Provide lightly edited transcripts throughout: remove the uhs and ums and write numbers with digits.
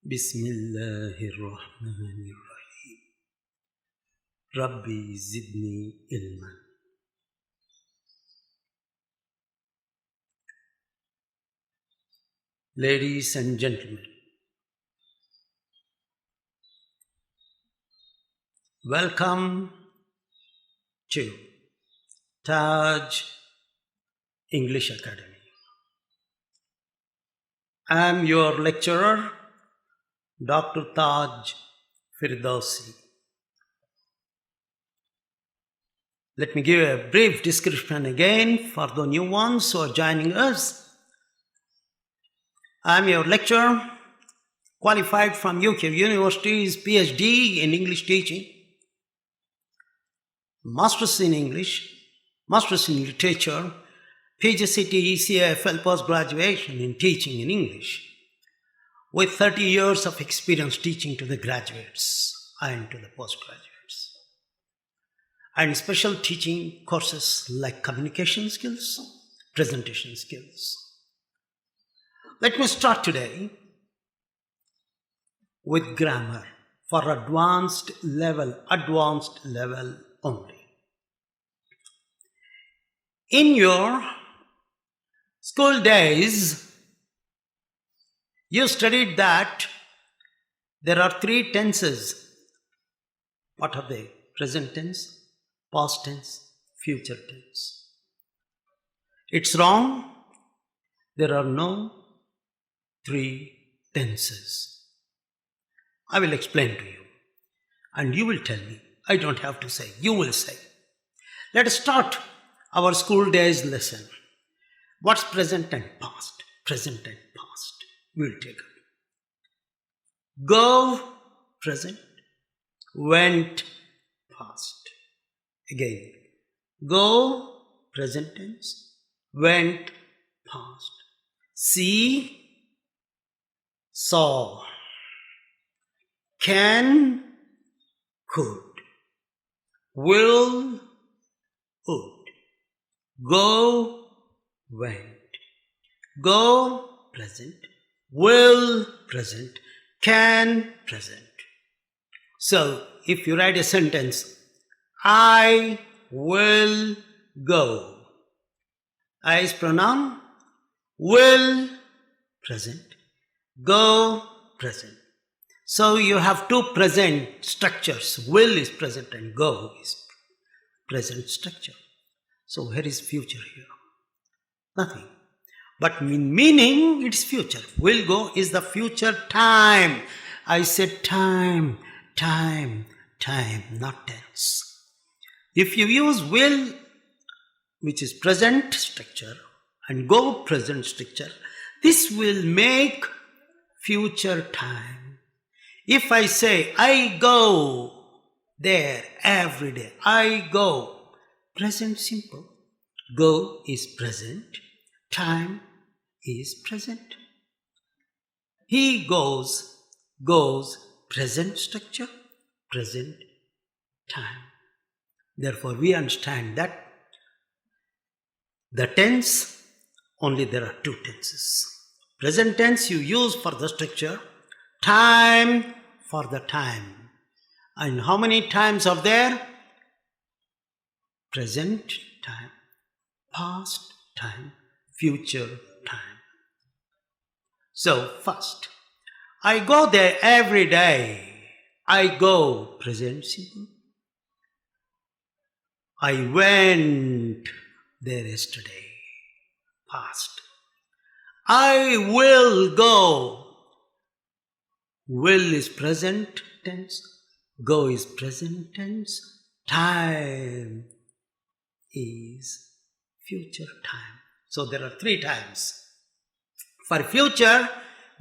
Bismillahirrahmanirrahim. Rabbi zidni ilman. Ladies and gentlemen, welcome to Taj English Academy. I am your lecturer, Dr. Taj Firdausi. Let me give a brief description again for the new ones who are joining us. I am your lecturer, qualified from UK University's PhD in English teaching, Masters in English, Masters in Literature, PGCT ECFL post-graduation in teaching in English, with 30 years of experience teaching to the graduates and to the postgraduates, and special teaching courses like communication skills, presentation skills. Let me start today with grammar for advanced level only. In your school days, you studied that there are three tenses. What are they? Present tense, past tense, future tense. It's wrong. There are no three tenses. I will explain to you, and you will tell me. I don't have to say, you will say. Let us start our school days lesson. What's present and past? Present and past. We'll take it. Go, present. Went, past. Again. Go, present tense. Went, past. See, saw. Can, could. Will, would. Go, went. Go, present. Will, present. Can, present. So, if you write a sentence, I will go. I is pronoun. Will, present. Go, present. So, you have two present structures. Will is present and go is present structure. So, where is future here? Nothing. But in meaning, it's future. Will go is the future time. I said time, not tense. If you use will, which is present structure, and go present structure, this will make future time. If I say, I go there every day, I go, present simple. Go is present. Time is present. He goes, present structure, present time. Therefore, we understand that the tense, only there are two tenses. Present tense you use for the structure, time for the time. And how many times are there? Present time, past time, future time. So, first, I go there every day. I go, present simple. I went there yesterday, past. I will go. Will is present tense. Go is present tense. Time is future time. So there are three times. For future,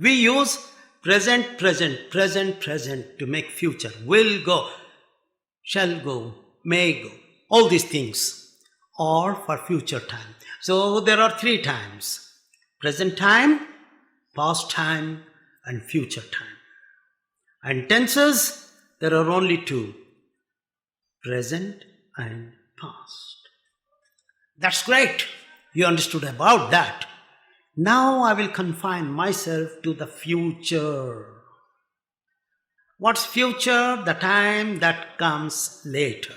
we use present to make future. Will go, shall go, may go. All these things are for future time. So there are three times. Present time, past time, and future time. And tenses, there are only two. Present and past. That's great. You understood about that. Now I will confine myself to the future. What's future? The time that comes later.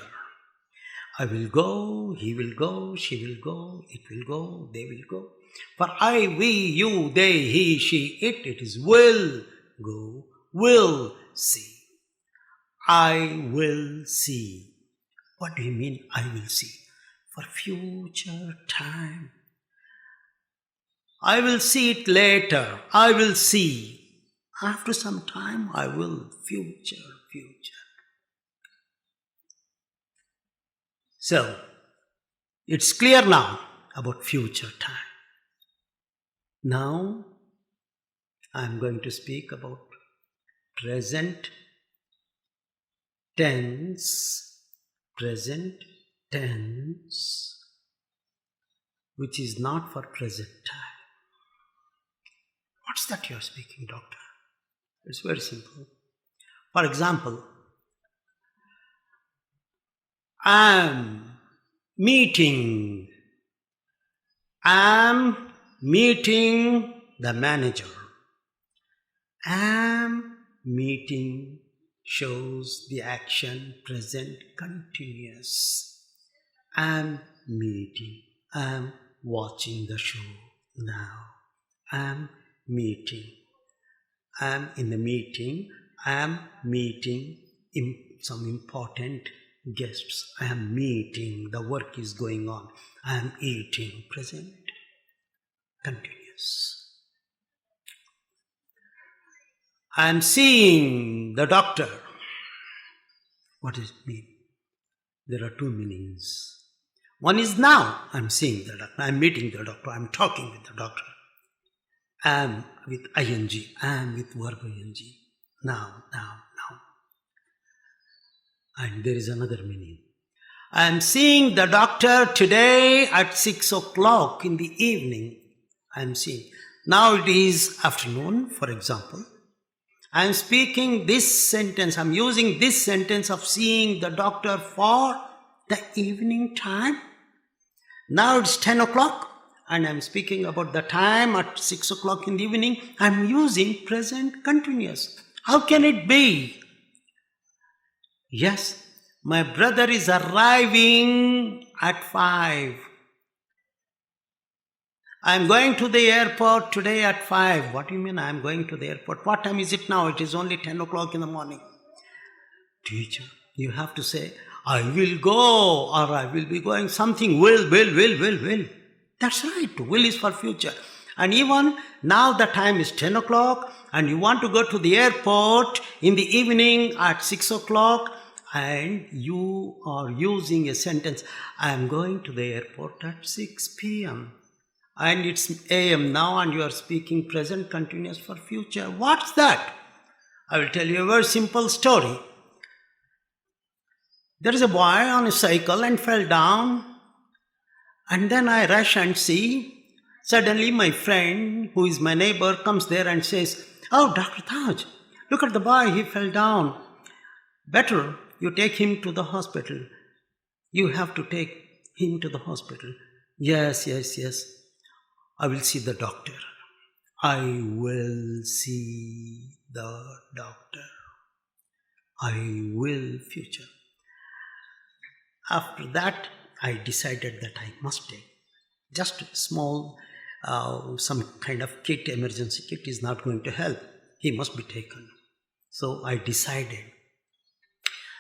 I will go, he will go, she will go, it will go, they will go. For I, we, you, they, he, she, it is will go, will see. I will see. What do you mean I will see? For future time. I will see it later. I will see. After some time, I will. Future. So, it's clear now about future time. Now, I'm going to speak about present tense, which is not for present time. What's that you're speaking, doctor? It's very simple. For example, I'm meeting the manager. Am meeting shows the action present continuous. Am meeting. Am watching the show now. Am meeting. Am in the meeting. Am meeting some important guests. I am meeting. The work is going on. I am eating. Present continuous. I am seeing the doctor. What does it mean? There are two meanings. One is now. I am seeing the doctor. I am meeting the doctor. I am talking with the doctor. Am with ing. Am with verb ing. Now. And there is another meaning. I am seeing the doctor today at 6 o'clock in the evening. I am seeing. Now it is afternoon, for example. I am speaking this sentence. I am using this sentence of seeing the doctor for the evening time. Now it's 10 o'clock and I am speaking about the time at 6 o'clock in the evening. I am using present continuous. How can it be? Yes, my brother is arriving at 5. I am going to the airport today at 5. What do you mean I am going to the airport? What time is it now? It is only 10 o'clock in the morning. Teacher, you have to say, I will go or I will be going. Something will. That's right. Will is for future. And even now the time is 10 o'clock and you want to go to the airport in the evening at 6 o'clock and you are using a sentence, I am going to the airport at 6 p.m. And it's a.m. now and you are speaking present continuous for future. What's that? I will tell you a very simple story. There is a boy on a cycle and fell down. And then I rush and see. Suddenly my friend, who is my neighbor, comes there and says, oh, Dr. Taj, look at the boy, he fell down. Better you take him to the hospital. You have to take him to the hospital. Yes. I will see the doctor. I will see the doctor. I will future. After that, I decided that I must take just a small, some kind of kit, emergency kit is not going to help. He must be taken. So I decided.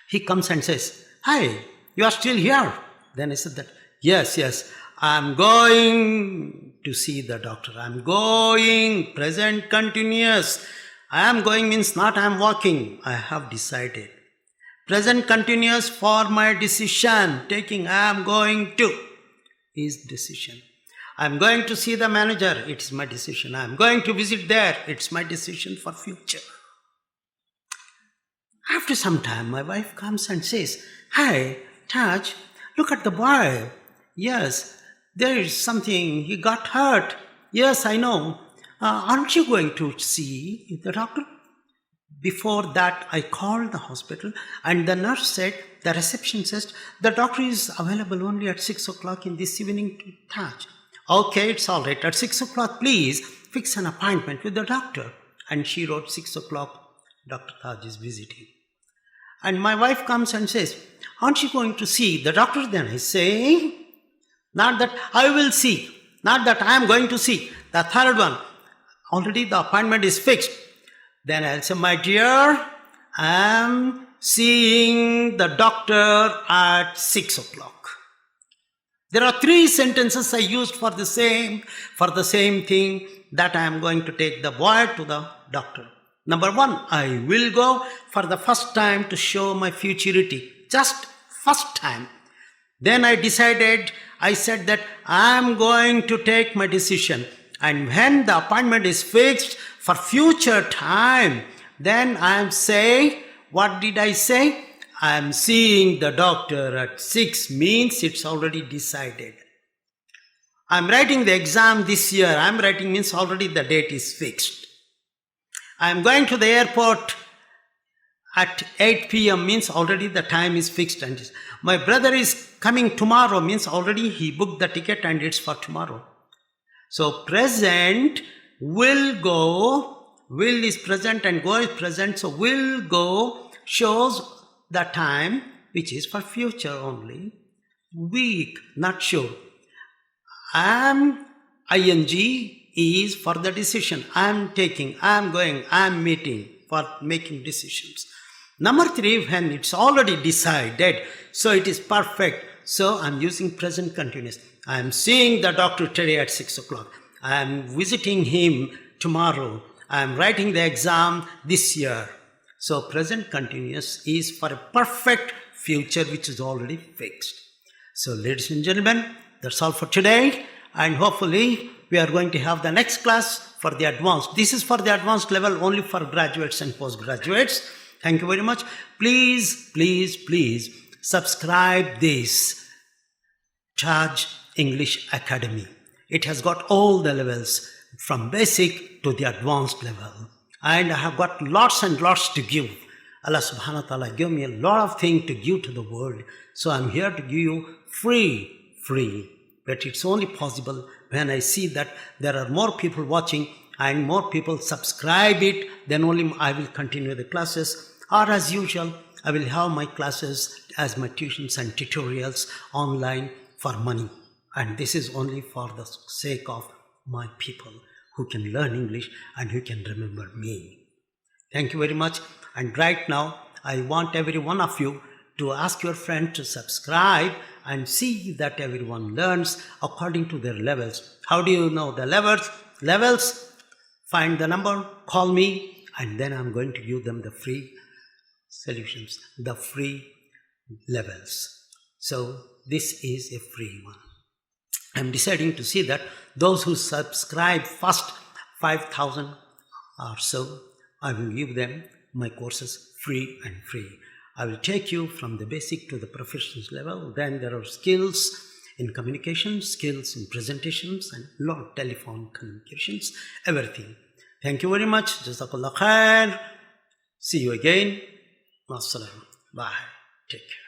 He comes and says, hi, you are still here. Then I said that, yes, I'm going to see the doctor. I'm going, present continuous. I am going means not I am walking. I have decided. Present continuous for my decision. Taking I am going to is decision. I am going to see the manager. It's my decision. I am going to visit there. It's my decision for future. After some time, my wife comes and says, hi, Taj, look at the boy. Yes, there is something. He got hurt. Yes, I know. Aren't you going to see the doctor? Before that, I called the hospital and the nurse said, the reception says, the doctor is available only at 6 o'clock in this evening to Taj. Okay, it's all right. At 6 o'clock, please fix an appointment with the doctor. And she wrote 6 o'clock Dr. Taj is visiting. And my wife comes and says, aren't you going to see the doctor then? I say, not that I will see, not that I am going to see. The third one, already the appointment is fixed. Then I'll say, my dear, I am seeing the doctor at 6 o'clock. There are 3 sentences I used for the same thing, that I am going to take the boy to the doctor. Number 1, I will go for the first time to show my futurity. Just first time. Then I said that I am going to take my decision. And when the appointment is fixed for future time, then I am saying, what did I say? I am seeing the doctor at 6 means it's already decided. I am writing the exam this year. I am writing means already the date is fixed. I am going to the airport at 8 p.m. means already the time is fixed. And my brother is coming tomorrow means already he booked the ticket and it's for tomorrow. So present, will go, will is present and go is present. So will go shows the time which is for future only. Weak, not sure. Am, ing is for the decision. I am taking, I am going, I am meeting, for making decisions. Number 3, when it's already decided, so it is perfect. So I am using present continuous. I am seeing the doctor today at 6 o'clock. I am visiting him tomorrow. I am writing the exam this year. So present continuous is for a perfect future which is already fixed. So ladies and gentlemen, that's all for today. And hopefully we are going to have the next class for the advanced. This is for the advanced level only for graduates and postgraduates. Thank you very much. Please, please, please subscribe this Taj English Academy. It has got all the levels from basic to the advanced level. And I have got lots and lots to give. Allah subhanahu wa ta'ala gave me a lot of things to give to the world. So I'm here to give you free. But it's only possible when I see that there are more people watching and more people subscribe it, then only I will continue the classes. Or as usual, I will have my classes as my tuitions and tutorials online for money. And this is only for the sake of my people who can learn English and who can remember me. Thank you very much. And right now, I want every one of you to ask your friend to subscribe and see that everyone learns according to their levels. How do you know the levels? Find the number, call me, and then I'm going to give them the free solutions, the free levels. So this is a free one. I'm deciding to see that those who subscribe first 5,000 or so, I will give them my courses free and free. I will take you from the basic to the professional level. Then there are skills in communication, skills in presentations, and lot telephone communications, everything. Thank you very much. Jazakallah khair. See you again. Wassalam. Bye. Take care.